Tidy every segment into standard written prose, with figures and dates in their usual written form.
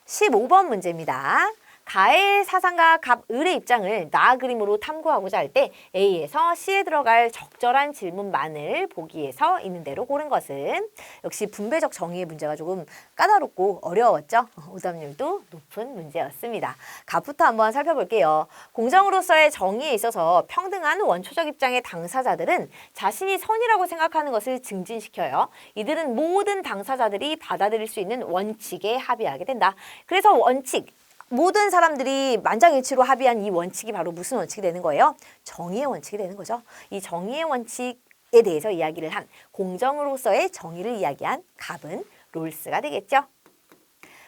15번 문제입니다. 가의 사상과 갑을의 입장을 나 그림으로 탐구하고자 할 때 A에서 C에 들어갈 적절한 질문만을 보기에서 있는 대로 고른 것은 역시 분배적 정의의 문제가 조금 까다롭고 어려웠죠. 오답률도 높은 문제였습니다. 갑부터 한번 살펴볼게요. 공정으로서의 정의에 있어서 평등한 원초적 입장의 당사자들은 자신이 선이라고 생각하는 것을 증진시켜요. 이들은 모든 당사자들이 받아들일 수 있는 원칙에 합의하게 된다. 그래서 원칙, 모든 사람들이 만장일치로 합의한 이 원칙이 바로 무슨 원칙이 되는 거예요? 정의의 원칙이 되는 거죠. 이 정의의 원칙에 대해서 이야기를 한 공정으로서의 정의를 이야기한 갑은 롤스가 되겠죠.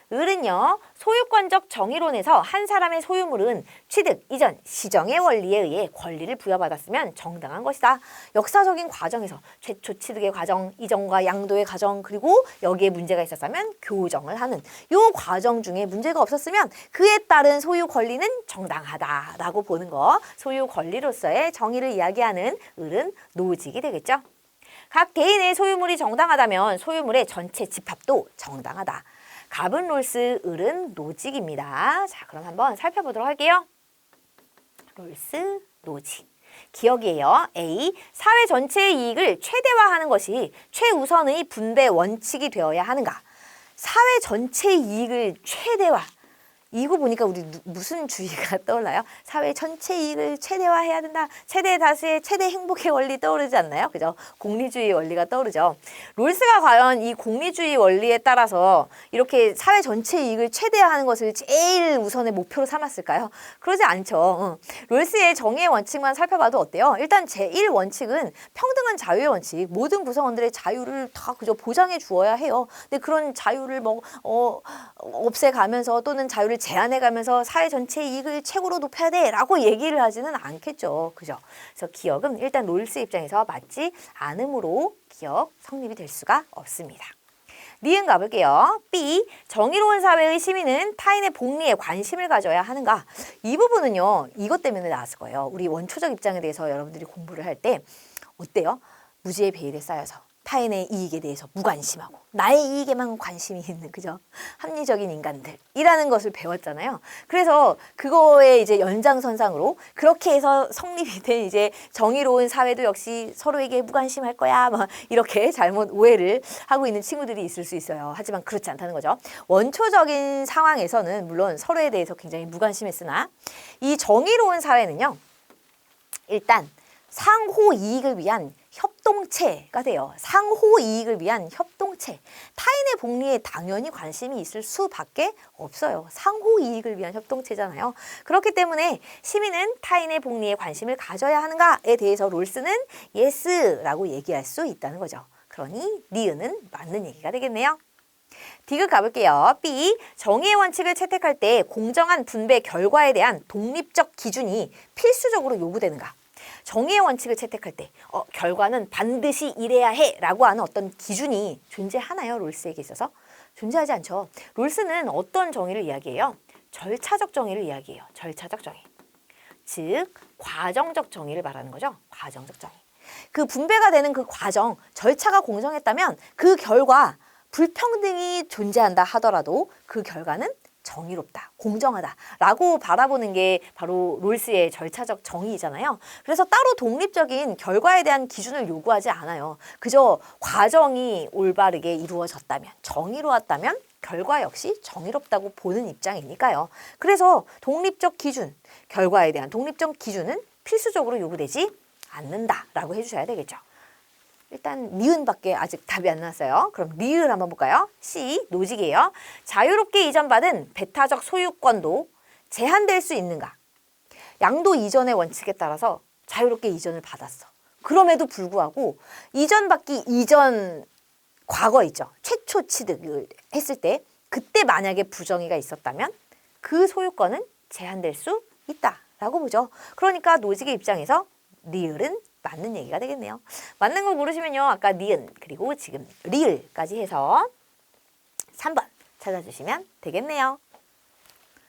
을은요, 소유권적 정의론에서 한 사람의 소유물은 취득, 이전, 시정의 원리에 의해 권리를 부여받았으면 정당한 것이다. 역사적인 과정에서 최초 취득의 과정, 이전과 양도의 과정, 그리고 여기에 문제가 있었다면 교정을 하는 이 과정 중에 문제가 없었으면 그에 따른 소유 권리는 정당하다라고 보는 거, 소유 권리로서의 정의를 이야기하는 을은 노직이 되겠죠. 각 개인의 소유물이 정당하다면 소유물의 전체 집합도 정당하다. 갑은 롤스, 을은 노직입니다. 자, 그럼 한번 살펴보도록 할게요. 롤스, 노직. 기억이에요. A. 사회 전체의 이익을 최대화하는 것이 최우선의 분배 원칙이 되어야 하는가? 사회 전체의 이익을 최대화. 이거 보니까 우리 무슨 주의가 떠올라요? 사회 전체 이익을 최대화해야 된다. 최대 다수의 최대 행복의 원리 떠오르지 않나요? 그죠? 공리주의 원리가 떠오르죠. 롤스가 과연 이 공리주의 원리에 따라서 이렇게 사회 전체 이익을 최대화하는 것을 제일 우선의 목표로 삼았을까요? 그러지 않죠. 롤스의 정의의 원칙만 살펴봐도 어때요? 일단 제1원칙은 평등한 자유의 원칙. 모든 구성원들의 자유를 다 그저 보장해 주어야 해요. 근데 그런 자유를 없애가면서 또는 자유를 제한해가면서 사회 전체의 이익을 최고로 높여야 돼 라고 얘기를 하지는 않겠죠. 그죠? 그래서 기억은 일단 롤스 입장에서 맞지 않으므로 기억 성립이 될 수가 없습니다. 니은 가볼게요. B. 정의로운 사회의 시민은 타인의 복리에 관심을 가져야 하는가? 이 부분은요. 이것 때문에 나왔을 거예요. 우리 원초적 입장에 대해서 여러분들이 공부를 할 때 어때요? 무지의 베일에 쌓여서 타인의 이익에 대해서 무관심하고 나의 이익에만 관심이 있는 그죠? 합리적인 인간들이라는 것을 배웠잖아요. 그래서 그거의 이제 연장선상으로 그렇게 해서 성립이 된 이제 정의로운 사회도 역시 서로에게 무관심할 거야. 막 이렇게 잘못 오해를 하고 있는 친구들이 있을 수 있어요. 하지만 그렇지 않다는 거죠. 원초적인 상황에서는 물론 서로에 대해서 굉장히 무관심했으나 이 정의로운 사회는요. 일단 상호 이익을 위한 협동체가 돼요. 상호 이익을 위한 협동체. 타인의 복리에 당연히 관심이 있을 수밖에 없어요. 상호 이익을 위한 협동체잖아요. 그렇기 때문에 시민은 타인의 복리에 관심을 가져야 하는가에 대해서 롤스는 예스라고 얘기할 수 있다는 거죠. 그러니 니은은 맞는 얘기가 되겠네요. 디귿 가볼게요. B. 정의의 원칙을 채택할 때 공정한 분배 결과에 대한 독립적 기준이 필수적으로 요구되는가? 정의의 원칙을 채택할 때 결과는 반드시 이래야 해 라고 하는 어떤 기준이 존재하나요? 롤스에게 있어서? 존재하지 않죠. 롤스는 어떤 정의를 이야기해요? 절차적 정의를 이야기해요. 절차적 정의. 즉 과정적 정의를 말하는 거죠. 과정적 정의. 그 분배가 되는 그 과정, 절차가 공정했다면 그 결과 불평등이 존재한다 하더라도 그 결과는 정의롭다, 공정하다라고 바라보는 게 바로 롤스의 절차적 정의이잖아요. 그래서 따로 독립적인 결과에 대한 기준을 요구하지 않아요. 그저 과정이 올바르게 이루어졌다면, 정의로웠다면 결과 역시 정의롭다고 보는 입장이니까요. 그래서 독립적 기준, 결과에 대한 독립적 기준은 필수적으로 요구되지 않는다라고 해주셔야 되겠죠. 일단 니은밖에 아직 답이 안 나왔어요. 그럼 리을 한번 볼까요? C. 노직이에요. 자유롭게 이전받은 배타적 소유권도 제한될 수 있는가? 양도 이전의 원칙에 따라서 자유롭게 이전을 받았어. 그럼에도 불구하고 이전받기 이전 과거 있죠. 최초 취득을 했을 때 그때 만약에 부정의가 있었다면 그 소유권은 제한될 수 있다라고 보죠. 그러니까 노직의 입장에서 리을은 맞는 얘기가 되겠네요. 맞는 걸 모르시면요. 아까 니은 그리고 지금 리을까지 해서 3번 찾아주시면 되겠네요.